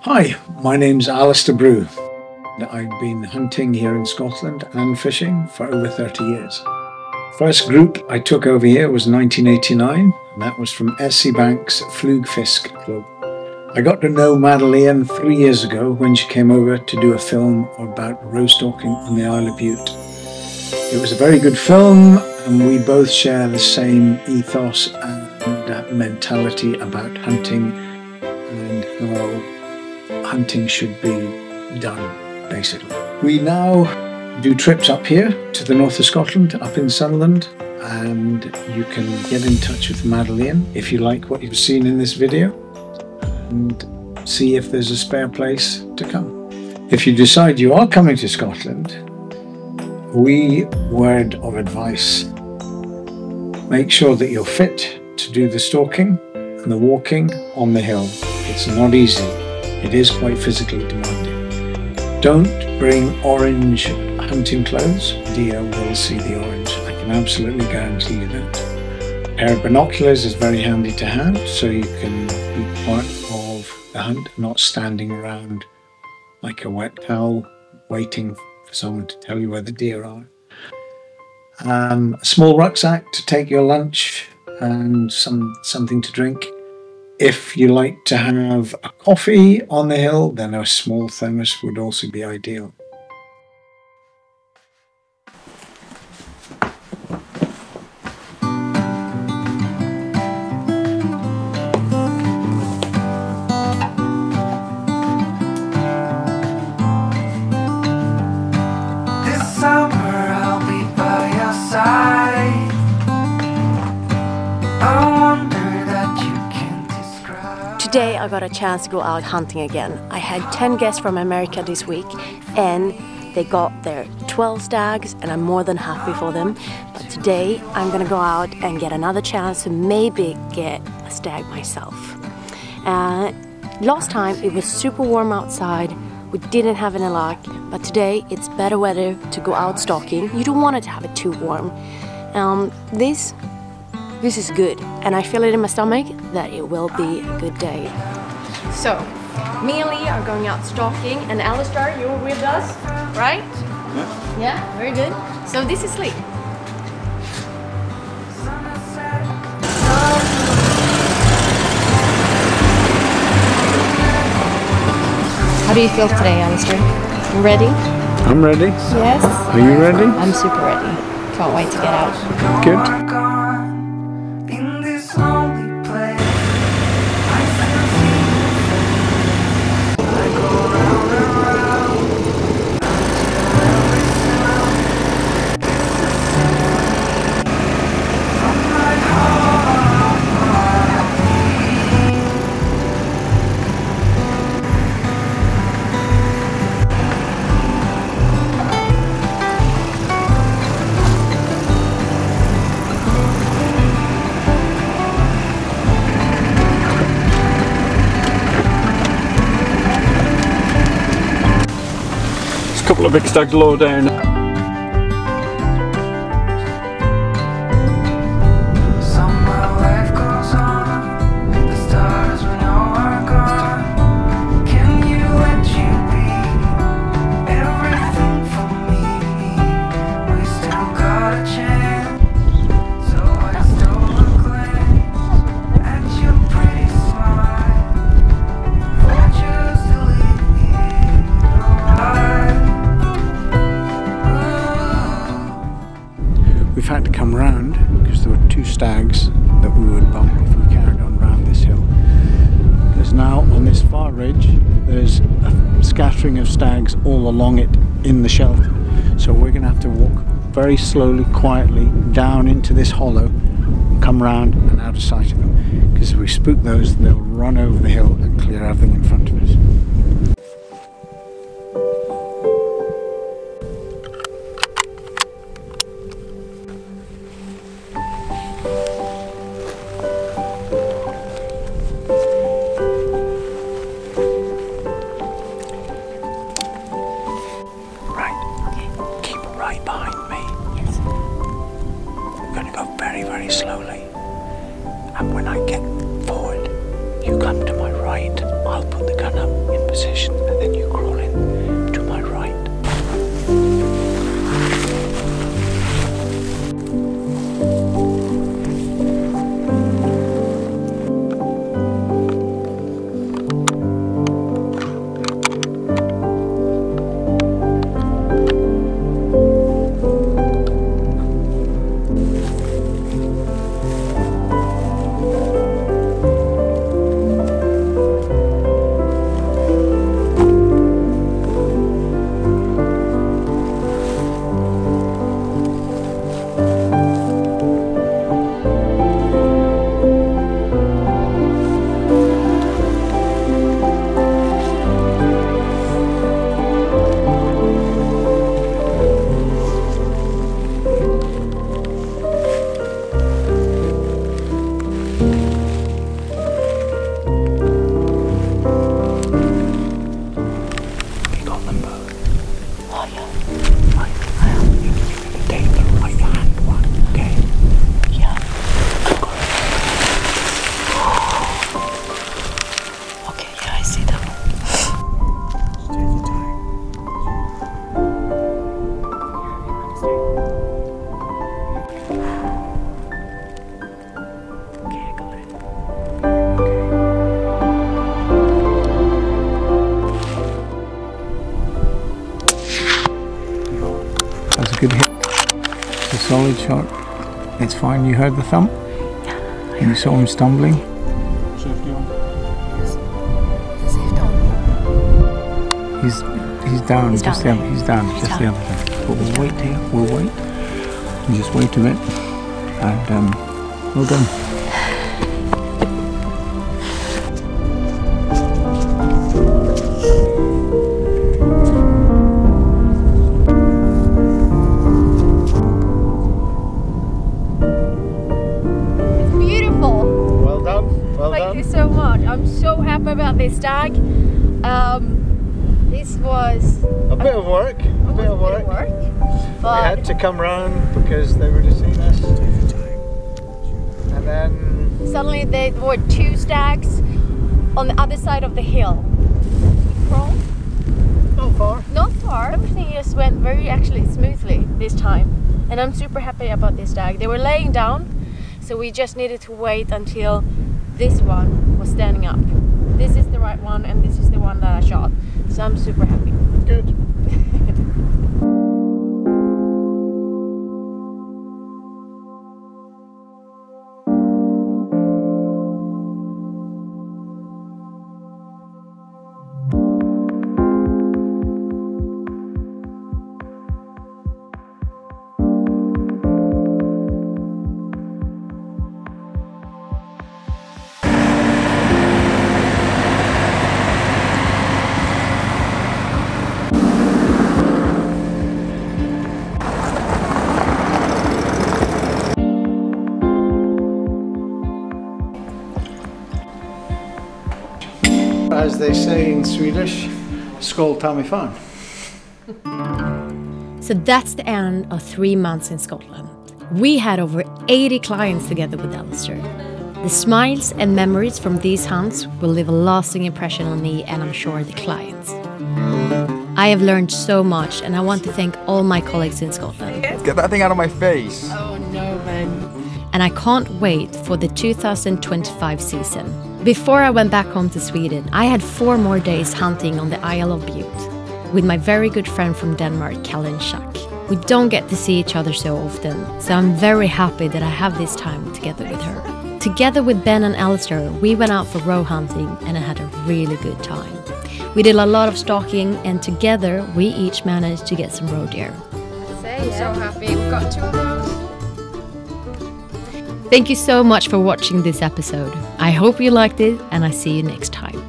Hi, my name's Alistair Brew. I've been hunting here in Scotland and fishing for over 30 years. First group I took over here was 1989, and that was from Essiebank's Flugfisk Club. I got to know Madeleine 3 years ago when she came over to do a film about rose stalking on the Isle of Bute. It was a very good film, and we both share the same ethos and mentality about hunting and how hunting should be done, basically. We now do trips up here to the north of Scotland, up in Sunderland, and you can get in touch with Madeleine if you like what you've seen in this video and see if there's a spare place to come. If you decide you are coming to Scotland, word of advice: make sure that you're fit to do the stalking and the walking on the hill. It's not easy. It is quite physically demanding. Don't bring orange hunting clothes. Deer will see the orange. I can absolutely guarantee you that. A pair of binoculars is very handy to have, so you can be part of the hunt, not standing around like a wet towel waiting for someone to tell you where the deer are. A small rucksack to take your lunch and something to drink. If you like to have a coffee on the hill, then a small thermos would also be ideal. This summer I'll be by your side. I wonder that you can describe. Today I got a chance to go out hunting again. I had 10 guests from America this week and they got their 12 stags, and I'm more than happy for them. But today I'm gonna go out and get another chance to maybe get a stag myself. Last time it was super warm outside. We didn't have any luck, but today it's better weather to go out stalking. You don't want it to have it too warm. This is good, and I feel it in my stomach that it will be a good day. So, me and Lee are going out stalking, and Alistair, you're with us, right? Yeah. Yeah, very good. So this is Lee. How do you feel today, Alistair? You ready? I'm ready. Yes. Are you ready? I'm super ready. Can't wait to get out. Good. In this lonely place, I still see you. I go round and round until every sound gets the same. From my heart, A couple of big stags low down. somehow life goes on. The stars we know are gone. Can you let you be everything for me? We still got a chance. So I stole a glance at your pretty smile for just a little while. We've had to come round because there were two stags that we would bump if we carried on round this hill. There's now, on this far ridge, there's a scattering of stags all along it in the shelter. So we're going to have to walk very slowly, quietly down into this hollow, come round and out of sight of them. Because if we spook those, they'll run over the hill and clear everything in front of us. Right behind me. Yes. We're going to go very, very slowly. And when I get forward, you come to my right. I'll put the gun up in position, and then you crawl in to my right. That's a good hit. It's a solid shot. It's fine. You heard the thump? Yeah. And you saw him stumbling? He's down. He's down. He's down. Just the other thing. But we'll wait here. We'll wait. We'll just wait a bit. And well done. Thank you so much. I'm so happy about this stag. This was a bit of work. A bit of work. But we had to come round because they would have seen us. And then suddenly there were two stags on the other side of the hill. We crawled. not far. Not far. Everything just went very actually smoothly this time. And I'm super happy about this stag. They were laying down, so we just needed to wait until this one was standing up. This is the right one and this is the one that I shot. So I'm super happy. Good. As they say in Swedish, skål ta mig fan. So that's the end of 3 months in Scotland. We had over 80 clients together with Alistair. The smiles and memories from these hunts will leave a lasting impression on me and I'm sure the clients. I have learned so much and I want to thank all my colleagues in Scotland. Get that thing out of my face. Oh no, man. And I can't wait for the 2025 season. Before I went back home to Sweden, I had 4 more days hunting on the Isle of Bute with my very good friend from Denmark, Caroline Schack. We don't get to see each other so often, so I'm very happy that I have this time together with her. Together with Ben and Alistair, we went out for roe hunting and I had a really good time. We did a lot of stalking and together we each managed to get some roe deer. I'm so happy we got 2 of those. Thank you so much for watching this episode. I hope you liked it and I see you next time.